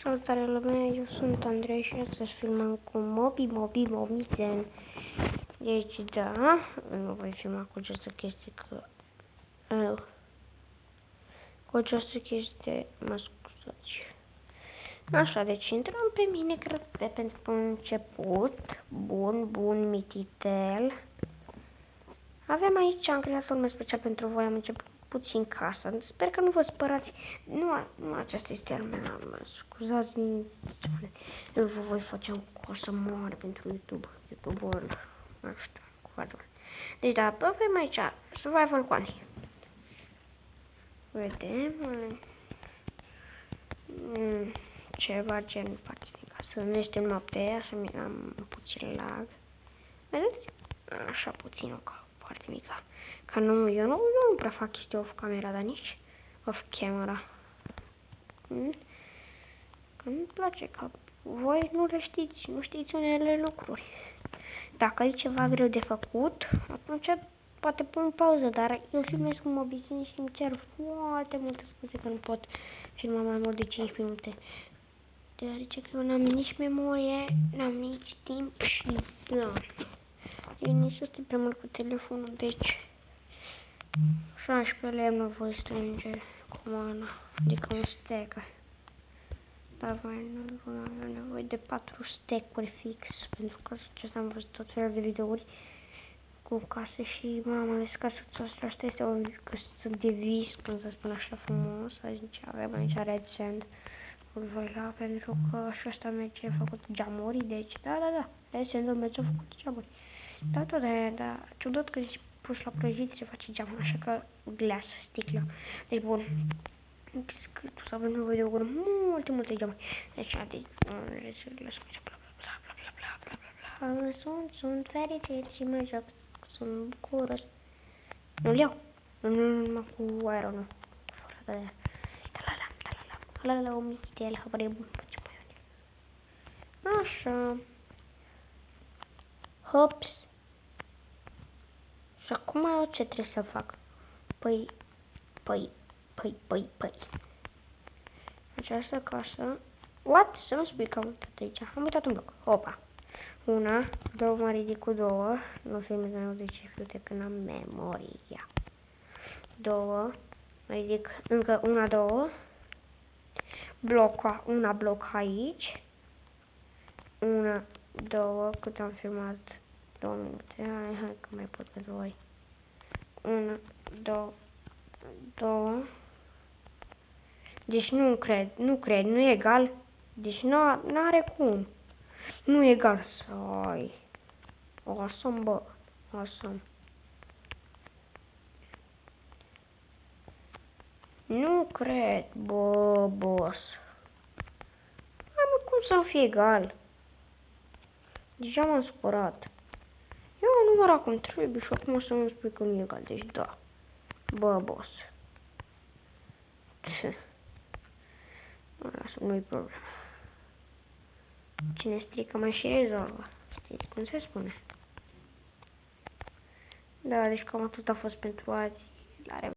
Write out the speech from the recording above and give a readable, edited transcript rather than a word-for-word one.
Salutare lumea, eu sunt Andrei și astăzi filmăm cu Mobi Zen. Deci da, nu voi filma cu această chestie că... cu această chestie, mă scuzați. Așa, deci intrăm pe Minecraft pentru început. Bun, mititel. Avem aici, am creat forme special pentru voi, am început puțin casa. Sper că nu vă spărați. Nu aceasta este al meu, mă scuzați. Eu vă voi face o cosă mare pentru YouTube. YouTube-ul, nu știu, cu ador. Deci da, avem aici survival quantity. Vedem ceva gen parte din casă. Nu este noapte, așa am puțin lag. Vedeți? Așa puțin o foarte mică. Ca nu, eu nu prea fac chestii off camera, dar nici off camera. Că nu-mi place, că voi nu știți unele lucruri. Dacă e ceva greu de făcut, atunci poate pun pauză, dar eu filmez cu Mobi Zen și îmi cer foarte multe scuze că nu pot filma mai mult de 5 minute. Deoarece că eu n-am nici memorie, n-am nici timp și da. Eu nici să stai prea mult cu telefonul, deci 16 lemn nu voi strânge cu mâna, adică un stack. Dar mai nu avem nevoie de 4 stack-uri fix, pentru că acesta am văzut tot felul de videouri cu case și mama zis că asta este o casă de vis, când să spun așa frumos. Aici avem aici red sand, voi la pentru că și asta merge făcut geamuri, deci da, red sand-ul merge făcut geamuri. Da, tot da, ciudat că zici pus la prăjit se face geamuri, așa că glas, sticlă. Deci bun. Să avem nevoie de o gură multe geamuri. Deci, resurile sunt fericit și mă joc, sunt bucuros. Nu-l iau. Nu, cu aeronul. Fără de aia. O mitel, habar bun. Așa. Hops. Și acum ce trebuie să fac? Păi. Această casă. What? Să nu spui că am uitat aici. Am uitat un bloc. Opa. Una, două, mă ridic cu două. Nu filmez mai mult de 5 minute când am memoria. Două. Mă ridic încă una, două. Bloc aici. Una, două. Cât am filmat? 2 minute. Hai că mai pot pentru voi. Una, două. Deci nu cred, nu e egal. Deci n-are cum. Nu e egal să ai. Awesome, bă. Awesome. Nu cred, bă, boss. Am cum să nu fie egal. Deja m-am supărat. Eu am numărat cum trebuie și acum să nu spui că nu e egal. Deci da. Bă, boss. Lasă, nu-i problemă. Cine strică mai și rezolvă. Știți cum se spune. Da, deci cam atât a fost pentru azi. La revedere.